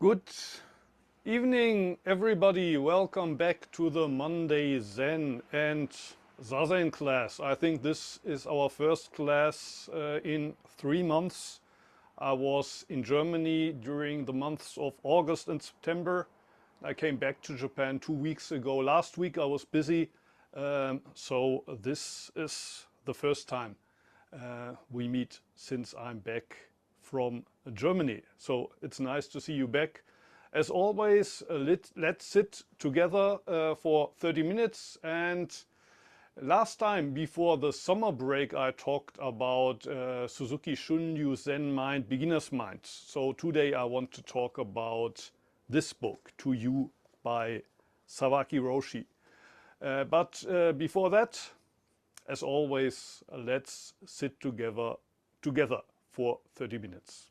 Good evening, everybody. Welcome back to the Monday Zen and Zazen class. I think this is our first class in 3 months. I was in Germany during the months of August and September. I came back to Japan 2 weeks ago. Last week I was busy, so this is the first time we meet since I'm back from Germany. So it's nice to see you back. As always, let's sit together for 30 minutes. And last time, before the summer break, I talked about Suzuki Shunryu Zen Mind, Beginner's Mind. So today I want to talk about this book, To You by Sawaki Roshi. But before that, as always, let's sit together for 30 minutes.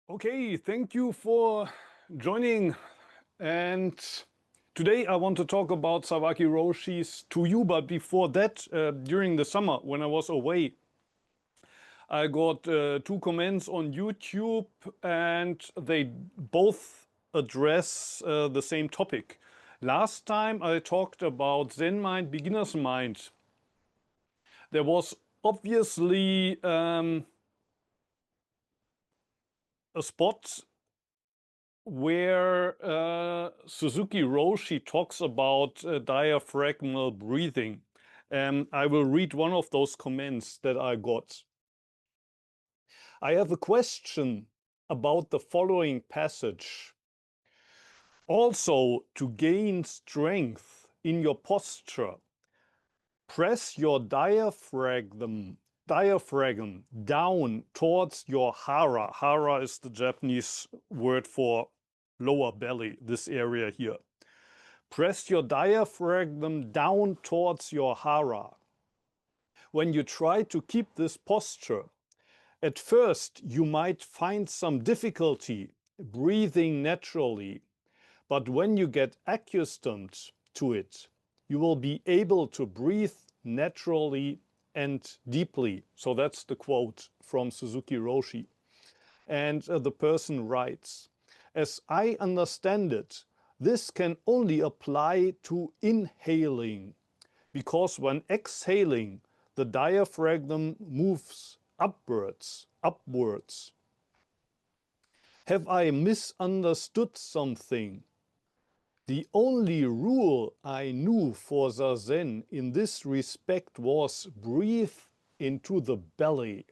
Okay, thank you for joining. And today I want to talk about Sawaki Roshi's To You, but before that, during the summer when I was away, I got two comments on YouTube and they both address the same topic. Last time I talked about Zen mind, beginner's mind. There was obviously a spot where Suzuki Roshi talks about diaphragmal breathing. I will read one of those comments that I got. I have a question about the following passage. Also, to gain strength in your posture, press your diaphragm down towards your hara. Hara is the Japanese word for lower belly, this area here. Press your diaphragm down towards your hara. When you try to keep this posture, at first you might find some difficulty breathing naturally, but when you get accustomed to it, you will be able to breathe naturally and deeply. So that's the quote from Suzuki Roshi. And the person writes, as I understand it, this can only apply to inhaling, because when exhaling, the diaphragm moves upwards. Have I misunderstood something? The only rule I knew for Zazen in this respect was breathe into the belly.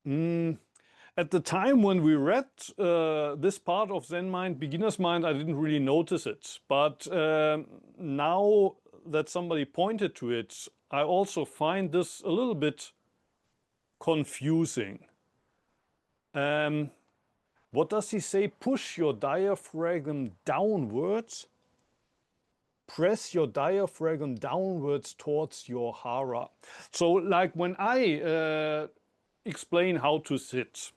At the time when we read this part of Zen mind, beginner's mind, I didn't really notice it. But now that somebody pointed to it, I also find this a little bit confusing. What does he say? Push your diaphragm downwards. Press your diaphragm downwards towards your hara. So like when I explain how to sit,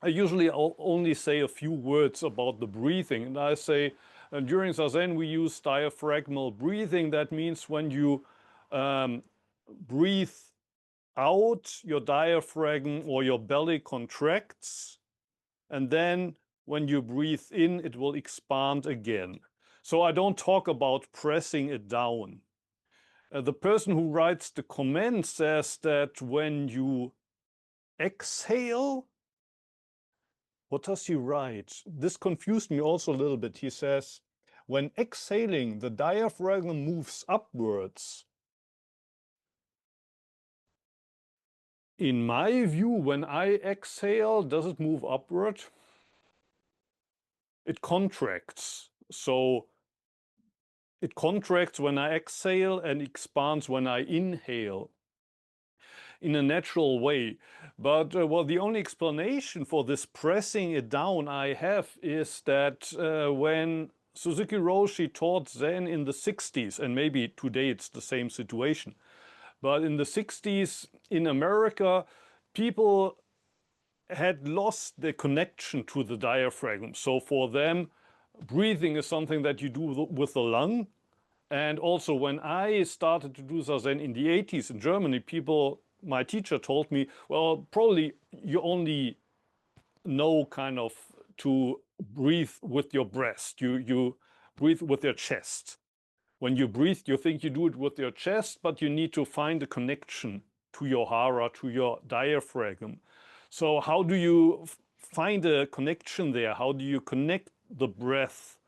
I usually only say a few words about the breathing. And I say, during Zazen, we use diaphragmal breathing. That means when you breathe out, your diaphragm or your belly contracts. And then when you breathe in, it will expand again. So I don't talk about pressing it down. The person who writes the comment says that when you exhale, what does he write? This confused me also a little bit. He says, when exhaling, the diaphragm moves upwards. In my view, when I exhale, does it move upward? It contracts. So it contracts when I exhale and expands when I inhale in a natural way. But well, the only explanation for this pressing it down I have is that when Suzuki Roshi taught Zen in the 60s, and maybe today it's the same situation, but in the 60s in America, people had lost the connection to the diaphragm. So for them, breathing is something that you do with the lung. And also when I started to do Zazen in the 80s in Germany, my teacher told me, well, probably you only know kind of to breathe with your breast. You breathe with your chest. When you breathe, you think you do it with your chest, but you need to find a connection to your hara, to your diaphragm. So how do you find a connection there? How do you connect the breath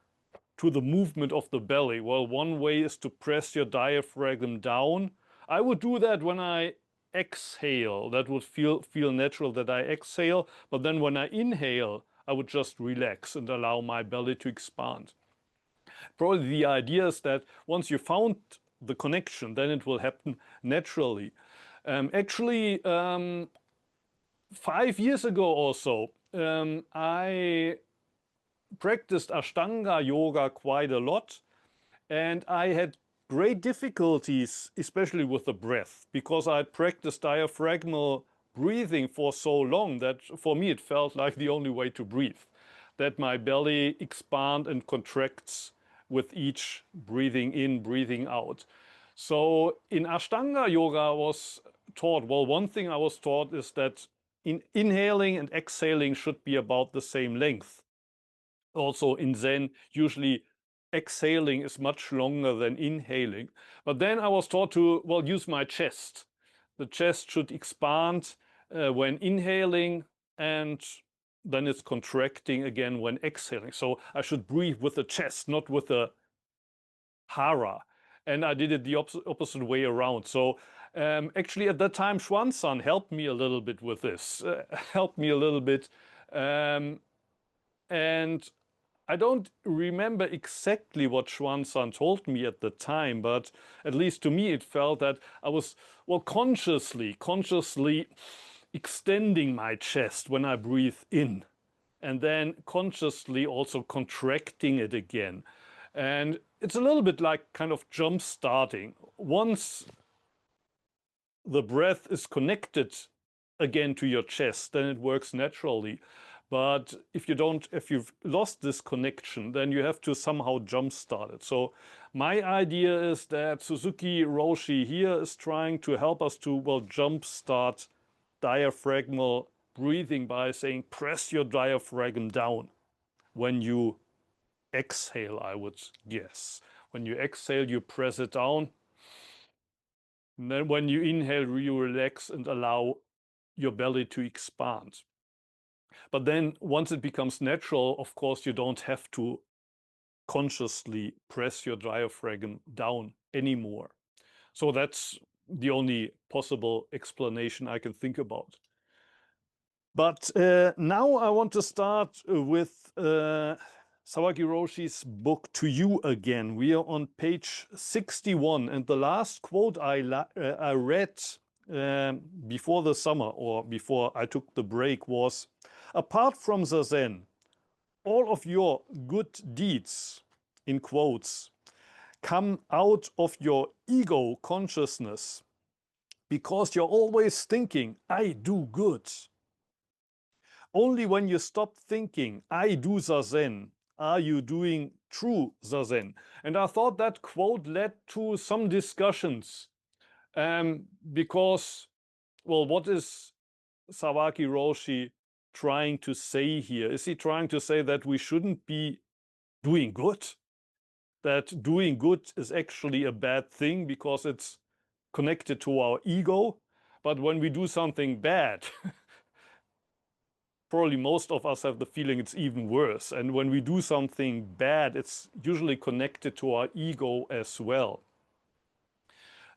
to the movement of the belly? Well, one way is to press your diaphragm down. I would do that when I exhale. That would feel natural that I exhale. But then when I inhale, I would just relax and allow my belly to expand. Probably the idea is that once you found the connection, then it will happen naturally. Actually, 5 years ago or so, I practiced Ashtanga yoga quite a lot. And I had great difficulties, especially with the breath, because I practiced diaphragmal breathing for so long that for me it felt like the only way to breathe, that my belly expands and contracts with each breathing in, breathing out. So in Ashtanga yoga, I was taught, well, one thing I was taught is that inhaling and exhaling should be about the same length. Also in Zen, usually exhaling is much longer than inhaling. But then I was taught to, well, use my chest. The chest should expand when inhaling, and then it's contracting again when exhaling. So I should breathe with the chest, not with the hara. And I did it the opposite way around. So actually at that time, Xuanzang helped me a little bit with this, helped me a little bit. And I don't remember exactly what Xuanzang told me at the time, but at least to me it felt that I was, well, consciously extending my chest when I breathe in, and then consciously also contracting it again. And it's a little bit like kind of jump starting. Once the breath is connected again to your chest, then it works naturally. But if you've lost this connection, then you have to somehow jumpstart it. So my idea is that Sawaki Roshi here is trying to help us to, well, jumpstart diaphragmal breathing by saying press your diaphragm down when you exhale, I would guess. When you exhale, you press it down. And then when you inhale, you relax and allow your belly to expand. But then once it becomes natural, of course, you don't have to consciously press your diaphragm down anymore. So that's the only possible explanation I can think about. But now I want to start with Sawaki Roshi's book To You Again. We are on page 61, and the last quote I read before the summer, or before I took the break, was, apart from Zazen, all of your good deeds, in quotes, come out of your ego consciousness because you're always thinking, I do good. Only when you stop thinking, I do Zazen, are you doing true Zazen. And I thought that quote led to some discussions because, well, what is Sawaki Roshi trying to say here? Is he trying to say that we shouldn't be doing good? That doing good is actually a bad thing because it's connected to our ego? But when we do something bad, probably most of us have the feeling it's even worse. And when we do something bad, it's usually connected to our ego as well.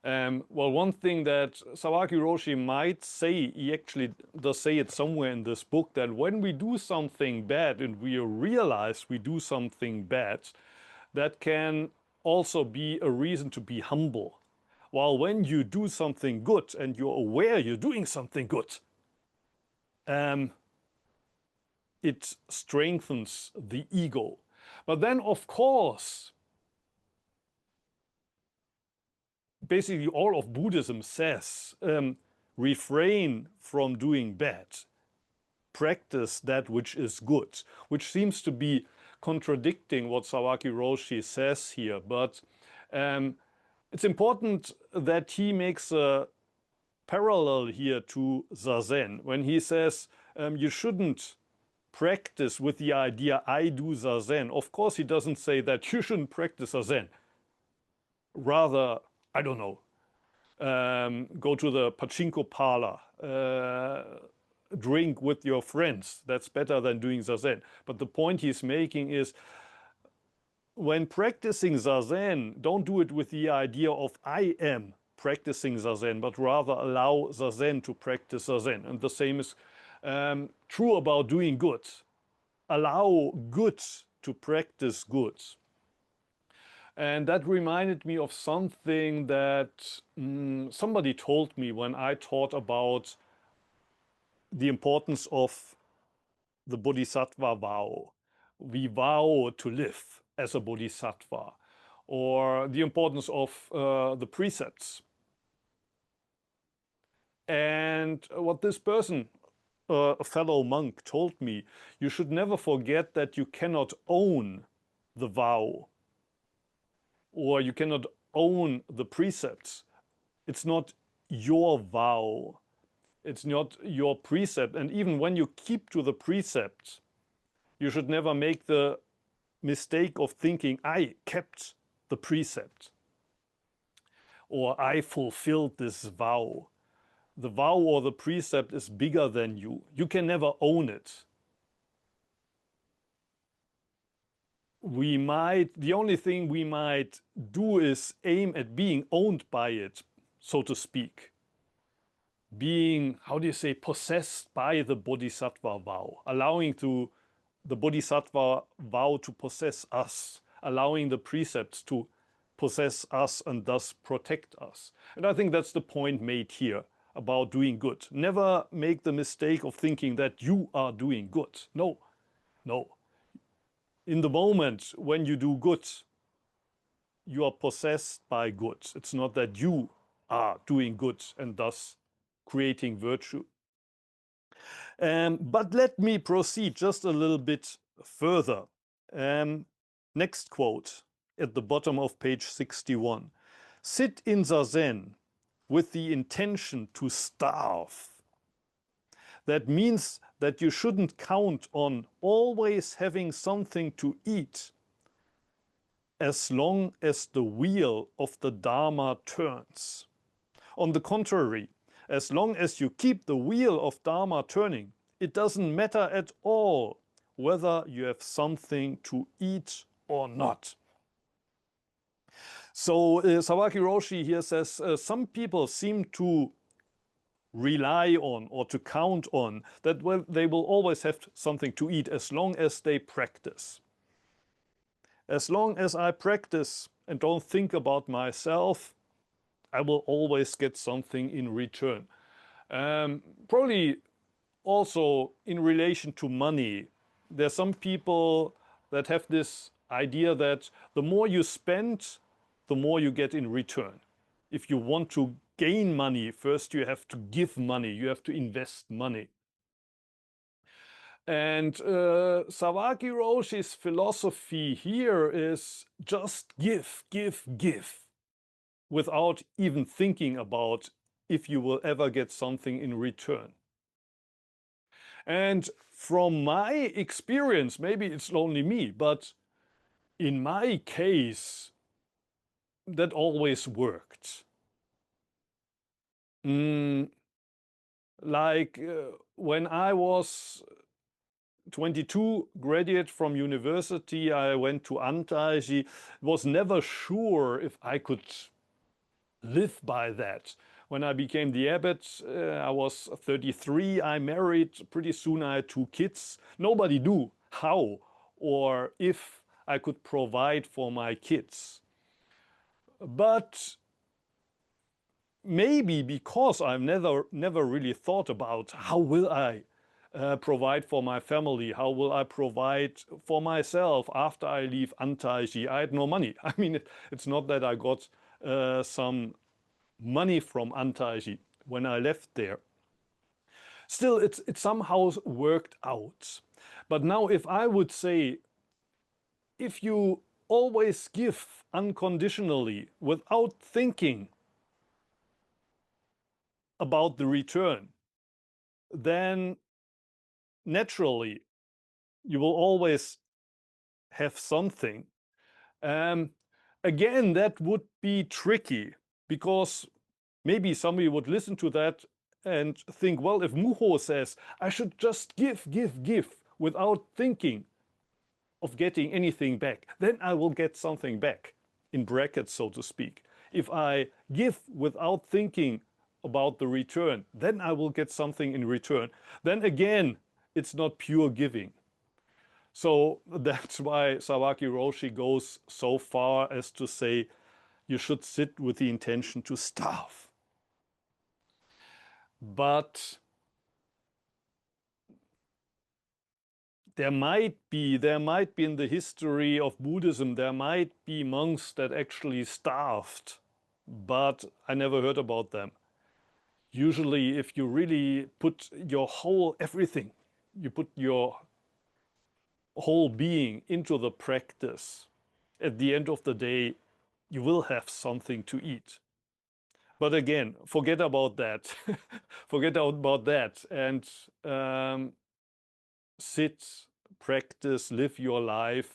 Well, one thing that Sawaki Roshi might say, he actually does say it somewhere in this book, that when we do something bad and we realize we do something bad, that can also be a reason to be humble. While when you do something good and you're aware you're doing something good, it strengthens the ego. But then, of course, basically all of Buddhism says, refrain from doing bad. Practice that which is good, which seems to be contradicting what Sawaki Roshi says here. But it's important that he makes a parallel here to Zazen when he says you shouldn't practice with the idea I do Zazen. Of course, he doesn't say that you shouldn't practice Zazen. Rather, I don't know, go to the pachinko parlor, drink with your friends. That's better than doing Zazen. But the point he's making is, when practicing Zazen, don't do it with the idea of I am practicing Zazen, but rather allow Zazen to practice Zazen. And the same is true about doing good. Allow good to practice good. And that reminded me of something that somebody told me when I taught about the importance of the Bodhisattva vow. We vow to live as a Bodhisattva, or the importance of the precepts. And what this person, a fellow monk, told me, you should never forget that you cannot own the vow, or you cannot own the precepts. It's not your vow. It's not your precept. And even when you keep to the precept, you should never make the mistake of thinking, I kept the precept, or I fulfilled this vow. The vow or the precept is bigger than you. You can never own it. The only thing we might do is aim at being owned by it, so to speak. Being, how do you say, possessed by the bodhisattva vow, allowing the bodhisattva vow to possess us, allowing the precepts to possess us and thus protect us. And I think that's the point made here about doing good. Never make the mistake of thinking that you are doing good. No, no. In the moment when you do good, you are possessed by good. It's not that you are doing good and thus creating virtue. But let me proceed just a little bit further. Next quote at the bottom of page 61. Sit in Zazen with the intention to starve. That means that you shouldn't count on always having something to eat as long as the wheel of the Dharma turns. On the contrary, as long as you keep the wheel of Dharma turning, it doesn't matter at all whether you have something to eat or not. So Sawaki Roshi here says some people seem to rely on or to count on that they will always have something to eat as long as they practice. As long as I practice and don't think about myself, I will always get something in return. Probably also in relation to money. There's some people that have this idea that the more you spend, the more you get in return. If you want to gain money, first you have to give money, you have to invest money. And Sawaki Roshi's philosophy here is just give, give, give, without even thinking about if you will ever get something in return. And from my experience, maybe it's only me, but in my case, that always worked. Like when I was 22, graduate from university, I went to Antaiji, was never sure if I could live by that. When I became the abbot, I was 33, I married, pretty soon I had 2 kids. Nobody knew how or if I could provide for my kids. But maybe because I've never really thought about how will I provide for my family, how will I provide for myself after I leave Antaiji. I had no money. I mean, it's not that I got some money from Antaiji when I left there. Still, it somehow worked out. But now if I would say, if you always give unconditionally without thinking about the return, then naturally you will always have something. Again, that would be tricky because maybe somebody would listen to that and think, well, if Muho says I should just give, give, give without thinking of getting anything back, then I will get something back, in brackets, so to speak. If I give without thinking about the return, then I will get something in return. Then again, it's not pure giving. So that's why Sawaki Roshi goes so far as to say you should sit with the intention to starve. But there might be in the history of Buddhism, there might be monks that actually starved, but I never heard about them. usually if you really put your whole everything, you put your whole being into the practice, at the end of the day, you will have something to eat. But again, forget about that. Forget about that and sit, practice, live your life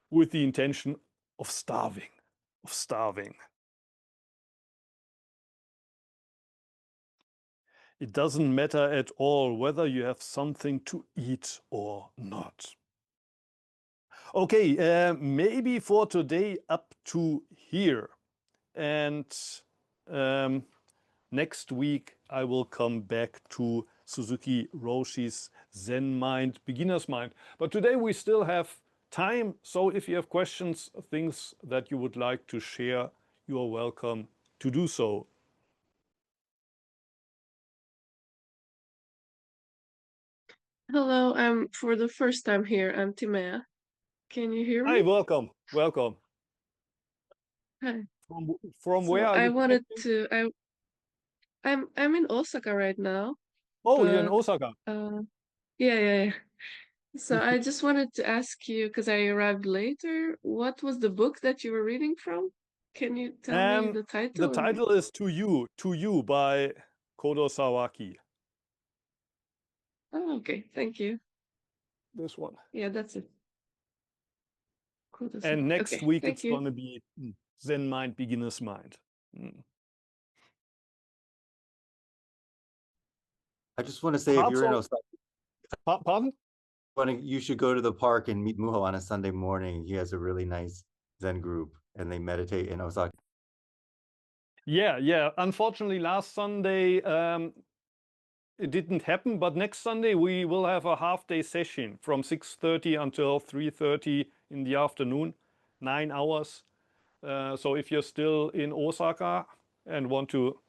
with the intention of starving, of starving. It doesn't matter at all whether you have something to eat or not. Okay, maybe for today up to here. And um, next week I will come back to Sawaki Roshi's Zen Mind, Beginner's Mind. But today we still have time. So if you have questions, things that you would like to share, you are welcome to do so. Hello, I'm for the first time here. I'm Timea. Can you hear Hi, me? welcome, welcome. Hi. From where So are I you wanted connecting? to I'm in Osaka right now, Oh, you're in but Osaka. uh yeah. So I just wanted to ask you because I arrived later, what was the book that you were reading from? Can you tell me Um, the the title and title is To You by Kodo Sawaki. Oh, okay. Thank you. This one. Yeah, that's it. Cool. And next Okay, week thank it's you. going to be Zen Mind, Beginner's Mind. I just want to say, if Parts you're in of, Osaka, pardon? you should go to the park and meet Muho on a Sunday morning. He has a really nice Zen group, and they meditate in Osaka. Yeah. Unfortunately, last Sunday it didn't happen, but next Sunday we will have a half-day session from 6:30 until 3:30 in the afternoon, 9 hours. So if you're still in Osaka and want to,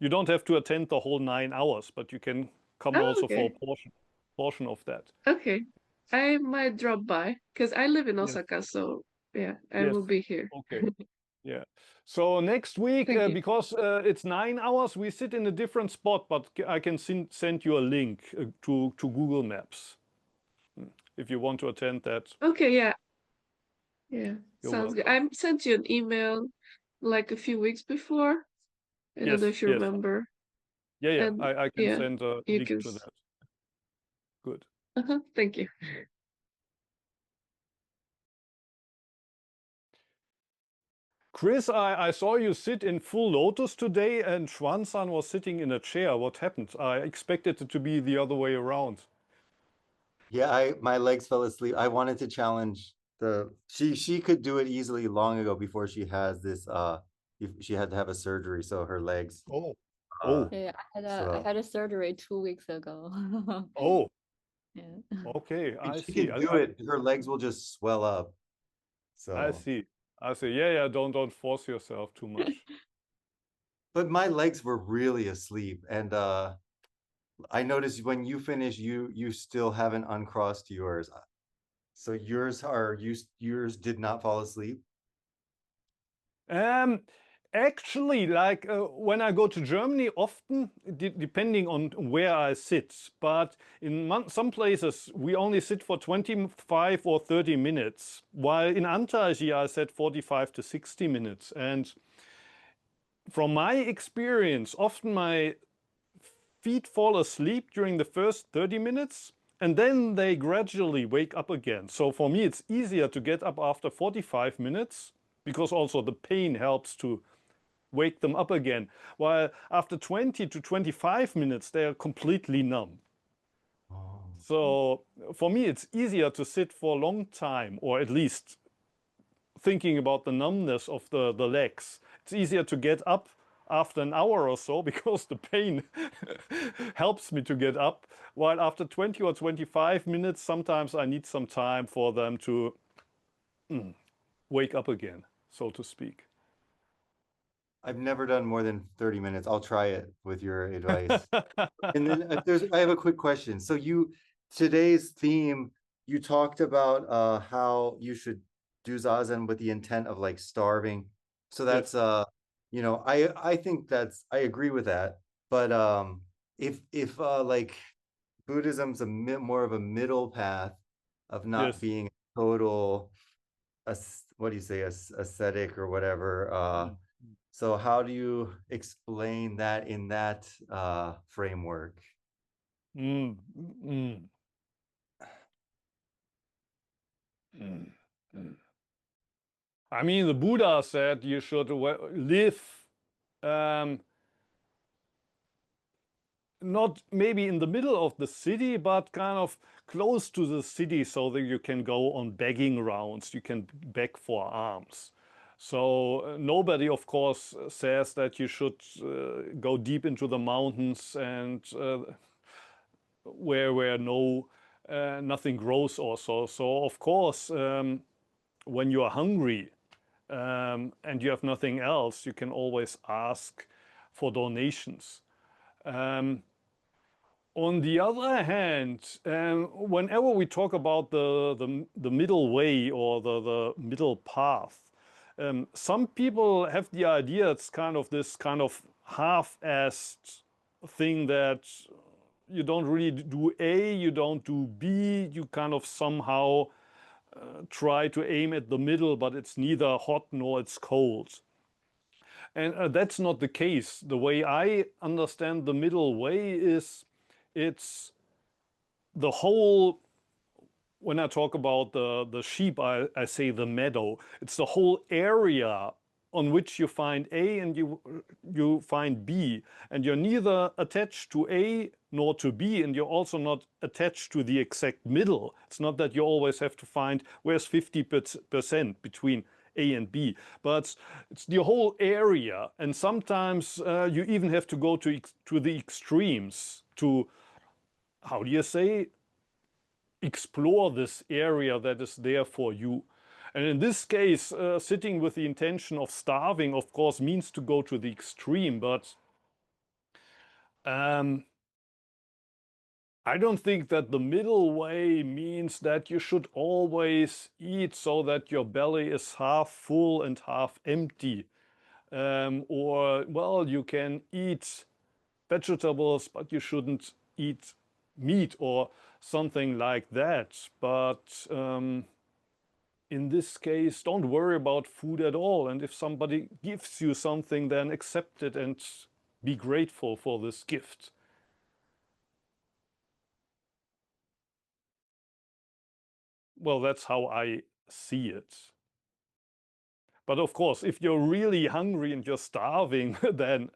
you don't have to attend the whole 9 hours, but you can come Oh, also for okay. a portion of that. Okay. I might drop by because I live in Yes, Osaka, so yeah, I yes. will be here. Okay. Yeah. So next week, Thank you. because it's 9 hours, we sit in a different spot, but I can send you a link to Google Maps if you want to attend that. Okay, yeah, You're sounds good. welcome. I sent you an email like a few weeks before. I don't know Yes, if you yes. remember. Yeah. And I can yeah, send a you link can. to that. Good. Thank you. Chris, I saw you sit in full lotus today, and Schwan-san was sitting in a chair. What happened? I expected it to be the other way around. Yeah, my legs fell asleep. I wanted to challenge she could do it easily long ago before she has this she had to have a surgery, so her legs Oh, uh oh, Yeah, I so had a surgery 2 weeks ago. oh. Yeah. Okay, if I she see. can do it, her legs will just swell up. I So, see. I see. Yeah. Don't force yourself too much. but my legs were really asleep, and I noticed when you finish, you still haven't uncrossed yours. So yours did not fall asleep. Um, Actually, like when I go to Germany, often depending on where I sit, but in some places we only sit for 25 or 30 minutes, while in Antalya I sat 45 to 60 minutes. And from my experience, often my feet fall asleep during the first 30 minutes and then they gradually wake up again. So for me, it's easier to get up after 45 minutes because also the pain helps to wake them up again. While after 20 to 25 minutes, they are completely numb. Oh. So for me, it's easier to sit for a long time, or at least thinking about the numbness of the legs. It's easier to get up after an hour or so because the pain helps me to get up. While after 20 or 25 minutes, sometimes I need some time for them to wake up again, so to speak. I've never done more than 30 minutes. I'll try it with your advice. And then I have a quick question. So today's theme, you talked about how you should do Zazen with the intent of like starving. So Yes. you know, I think I agree with that. But if like Buddhism's more of a middle path of not Yes. being total what do you say, ascetic or whatever. Mm. So how do you explain that in that framework? Mm. Mm. Mm. Mm. I mean, the Buddha said you should live um, not maybe in the middle of the city, but kind of close to the city so that you can go on begging rounds. You can beg for alms. So nobody, of course, says that you should go deep into the mountains and where no nothing grows or so. So of course, when you are hungry and you have nothing else, you can always ask for donations. Um, on the other hand, whenever we talk about the middle way or the middle path, some people have the idea it's kind of this kind of half-assed thing that you don't really do A, you don't do B, you kind of somehow try to aim at the middle, but it's neither hot nor it's cold. And that's not the case. The way I understand the middle way is it's the whole, when I talk about the sheep, I say the meadow. It's the whole area on which you find A and you find B, and you're neither attached to A nor to B, and you're also not attached to the exact middle. It's not that you always have to find where's 50% between A and B, but it's the whole area, and sometimes you even have to go to the extremes to, how do you say, explore this area that is there for you. And in this case, sitting with the intention of starving, of course, means to go to the extreme. But I don't think that the middle way means that you should always eat so that your belly is half full and half empty. Or, well, you can eat vegetables, but you shouldn't eat meat or something like that. But in this case, don't worry about food at all. And if somebody gives you something, then accept it and be grateful for this gift. Well, that's how I see it. But of course, if you're really hungry and you're starving, then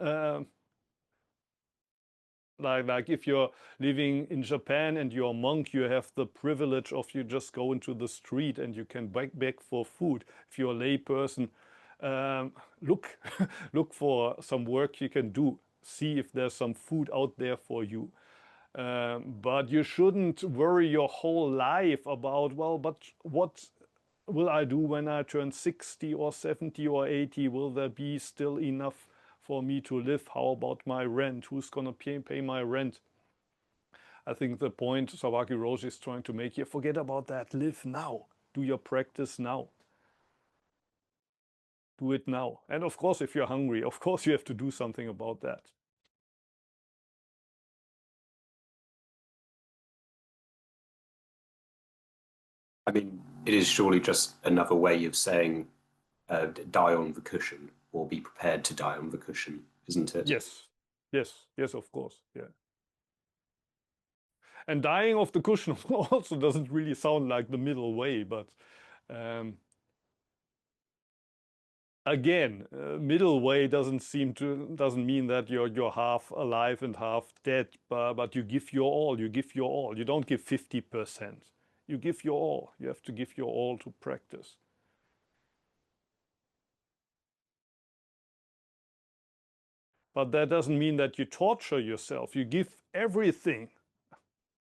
like if you're living in Japan and you're a monk, you have the privilege of you just go into the street and you can beg for food. If you're a lay person, look look for some work you can do. See if there's some food out there for you. But you shouldn't worry your whole life about, well, but what will I do when I turn 60 or 70 or 80? Will there be still enough for me to live? How about my rent? Who's going to pay my rent? I think the point Sawaki Roshi is trying to make here, forget about that. Live now. Do your practice now. Do it now. And of course, if you're hungry, of course you have to do something about that. I mean, it is surely just another way of saying die on the cushion or be prepared to die on the cushion, isn't it? Yes, yes, yes, of course, yeah. And dying of the cushion also doesn't really sound like the middle way, but again, middle way doesn't mean that you're half alive and half dead, but you give your all. You give your all. You don't give 50%. You give your all. You have to give your all to practice. But that doesn't mean that you torture yourself. You give everything,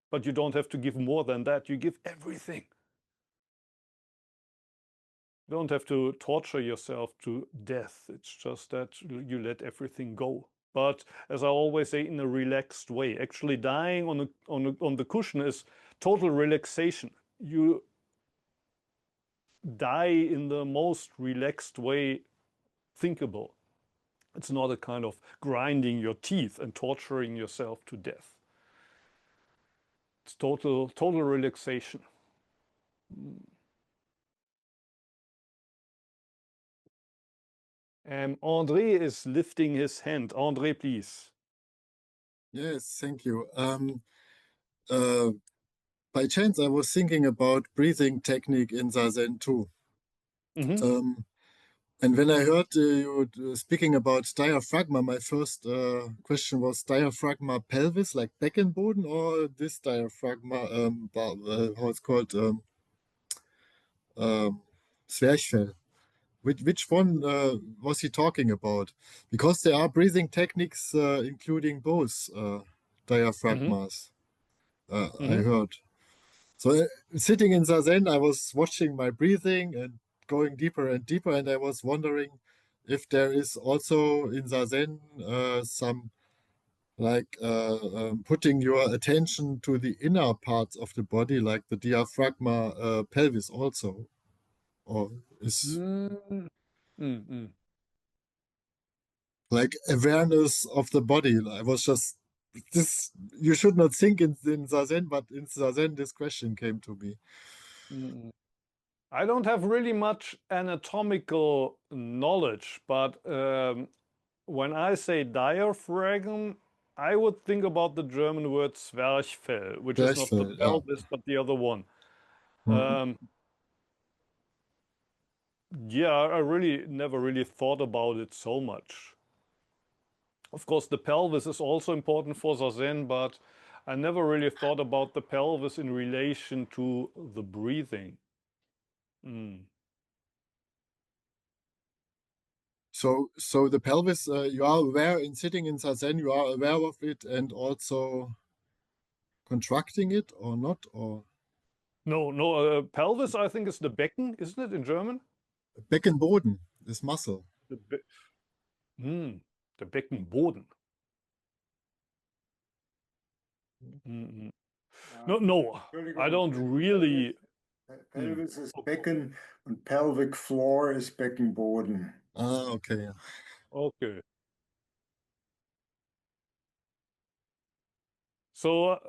but you don't have to give more than that. You give everything. You don't have to torture yourself to death. It's just that you let everything go. But as I always say, in a relaxed way. Actually, dying on the cushion is total relaxation. You die in the most relaxed way thinkable. It's not a kind of grinding your teeth and torturing yourself to death. It's total relaxation. Andre is lifting his hand. Andre, please. Yes, thank you. By chance, I was thinking about breathing technique in Zazen too. Mm-hmm. And when I heard you speaking about diaphragma, my first question was diaphragma pelvis, like Beckenboden, or this diaphragma, how it's called, Zwerchfell. Which one was he talking about? Because there are breathing techniques including both diaphragmas, I heard. So sitting in Zazen, I was watching my breathing and going deeper and deeper, and I was wondering if there is also in Zazen some like putting your attention to the inner parts of the body, like the diaphragma pelvis also, or is like awareness of the body. I was just this. You should not think in Zazen, but in Zazen, this question came to me. I don't have really much anatomical knowledge, but when I say diaphragm, I would think about the German word Zwerchfell, which is not the Zwerchfell, yeah. pelvis, but the other one. Mhm. Yeah, I really never really thought about it so much. Of course, the pelvis is also important for Zazen, but I never really thought about the pelvis in relation to the breathing. So the pelvis, you are aware in sitting in Zazen, you are aware of it and also contracting it or not, or No, pelvis I think is the Becken, isn't it in German? Beckenboden, this muscle. The, be the Beckenboden. No, I don't really. Pelvis is Becken und pelvic floor is Beckenboden. Ah, okay. Okay. So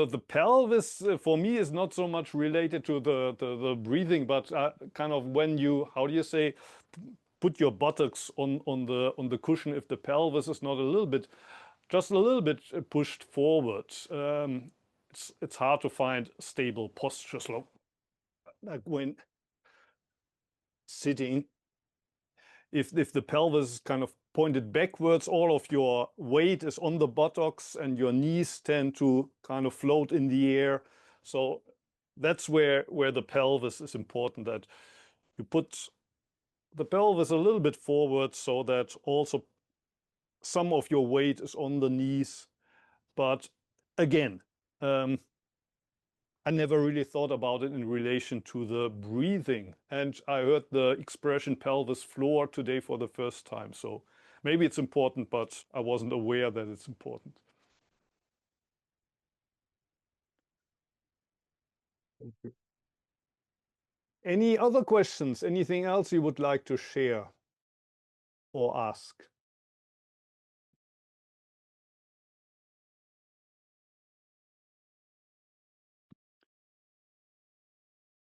the pelvis for me is not so much related to the breathing, but kind of when you, how do you say, put your buttocks on the cushion, if the pelvis is not a little bit, just a little bit pushed forward. It's hard to find stable postures like when sitting. If the pelvis is kind of pointed backwards, all of your weight is on the buttocks and your knees tend to kind of float in the air. So that's where the pelvis is important, that you put the pelvis a little bit forward so that also some of your weight is on the knees. But again, I never really thought about it in relation to the breathing. And I heard the expression pelvis floor today for the first time. So maybe it's important, but I wasn't aware that it's important. Thank you. Any other questions? Anything else you would like to share or ask?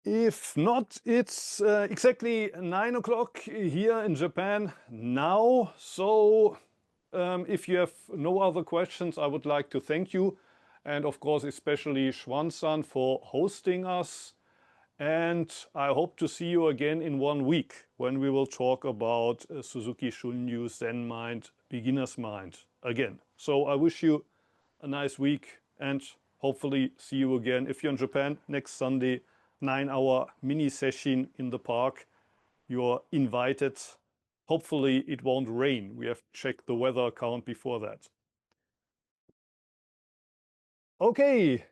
If not, it's exactly 9 o'clock here in Japan now. So if you have no other questions, I would like to thank you. And of course, especially Schwan-san for hosting us. And I hope to see you again in 1 week when we will talk about Suzuki Shunryu Zen Mind, Beginner's Mind again. So I wish you a nice week and hopefully see you again. If you're in Japan next Sunday, 9-hour mini session in the park, you're invited. Hopefully it won't rain. We have to check the weather account before that. Okay,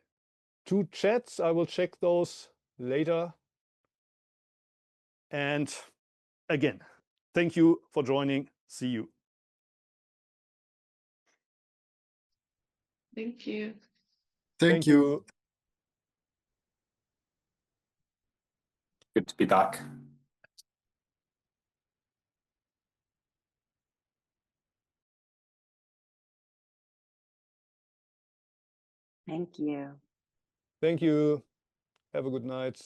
2 chats. I will check those later. And again, thank you for joining. See you. Thank you. Thank you. Good to be back. Thank you. Thank you. Have a good night.